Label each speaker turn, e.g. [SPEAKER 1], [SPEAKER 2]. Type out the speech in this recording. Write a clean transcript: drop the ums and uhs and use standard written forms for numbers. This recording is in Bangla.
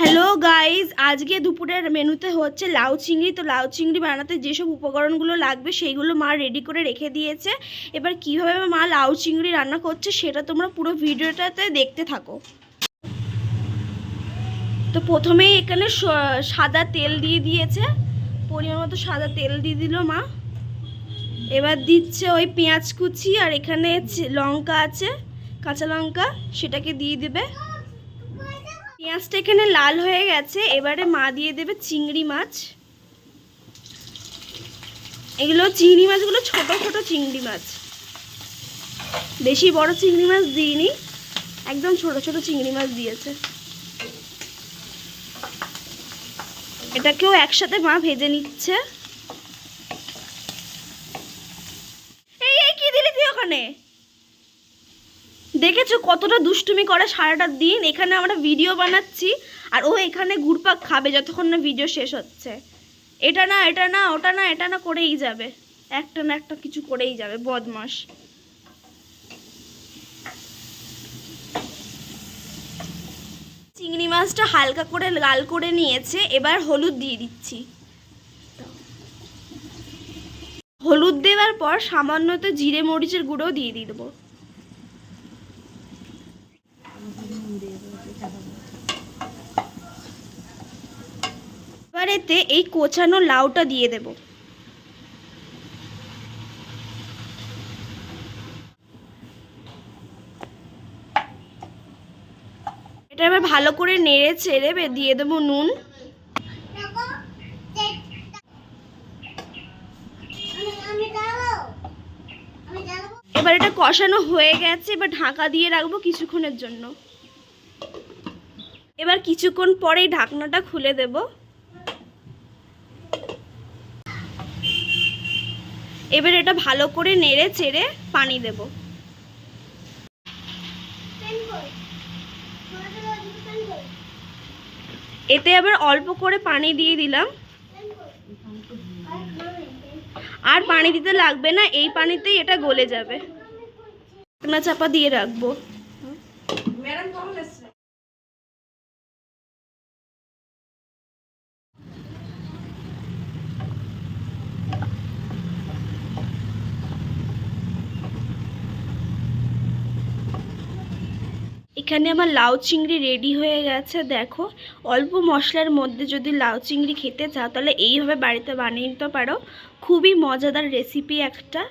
[SPEAKER 1] হ্যালো গাইজ, আজকে দুপুরের মেনুতে হচ্ছে লাউ চিংড়ি। তো লাউ চিংড়ি বানাতে যেসব উপকরণগুলো লাগবে সেইগুলো মা রেডি করে রেখে দিয়েছে। এবার কীভাবে মা লাউ চিংড়ি রান্না করছে সেটা তোমরা পুরো ভিডিওটাতে দেখতে থাকো। তো প্রথমেই এখানে সাদা তেল দিয়ে দিয়েছে, পরিমাণ মতো সাদা তেল দিয়ে দিল মা। এবার দিচ্ছে ওই পেঁয়াজ কুচি, আর এখানে লঙ্কা আছে, কাঁচা লঙ্কা, সেটাকে দিয়ে দেবে। পেঁয়াজটা এখানে লাল হয়ে গেছে, এবারে মা দিয়ে দেবে চিংড়ি মাছ। এগুলো চিংড়ি মাছগুলো ছোট ছোট চিংড়ি মাছ, বেশি বড় চিংড়ি মাছ দিইনি, একদম ছোট ছোট চিংড়ি মাছ দিয়েছে। এটাকেও একসাথে মা ভেজে নিচ্ছে। এই কি দিলি তুই ওখানে? দেখেছো কতটা দুষ্টুমি করে সারাটা দিন। এখানে আমরা ভিডিও বানাচ্ছি আর ও এখানে ঘুরপাক খাবে যতক্ষণ না ভিডিও শেষ হচ্ছে। এটা না এটা না ওটা না এটা না করেই যাবে, একটা না একটা কিছু করেই যাবে, বদমাস। চিংড়ি মাছটা হালকা করে লাল করে নিয়েছে, এবার হলুদ দিয়ে দিচ্ছি। হলুদ দেওয়ার পর সামান্য তো জিরে মরিচের গুঁড়ো দিয়ে দেবো। এবার এতে এই কোচানো লাউটা দিয়ে দেব। এটা এবার ভালো করে নেড়ে চেড়ে দিয়ে দেবো নুন। এবার এটা কষানো হয়ে গেছে, এবার ঢাকা দিয়ে রাখবো কিছুক্ষণের জন্য। এবার কিছুক্ষণ পরেই ঢাকনাটা খুলে দেব। এবার এটা ভালো করে নেড়ে চেড়ে পানি দেব। এতে আবার অল্প করে পানি দিয়ে দিলাম, আর পানি দিতে লাগবে না, এই পানিতেই এটা গলে যাবে। ঢাকনা চাপা দিয়ে রাখবো। এখানে আমার লাউ চিংড়ি রেডি হয়ে গেছে। দেখো, অল্প মশলার মধ্যে যদি লাউ চিংড়ি খেতে চাও তাহলে এইভাবে বাড়িতে বানিয়ে নিতে পারো। খুবই মজাদার রেসিপি একটা।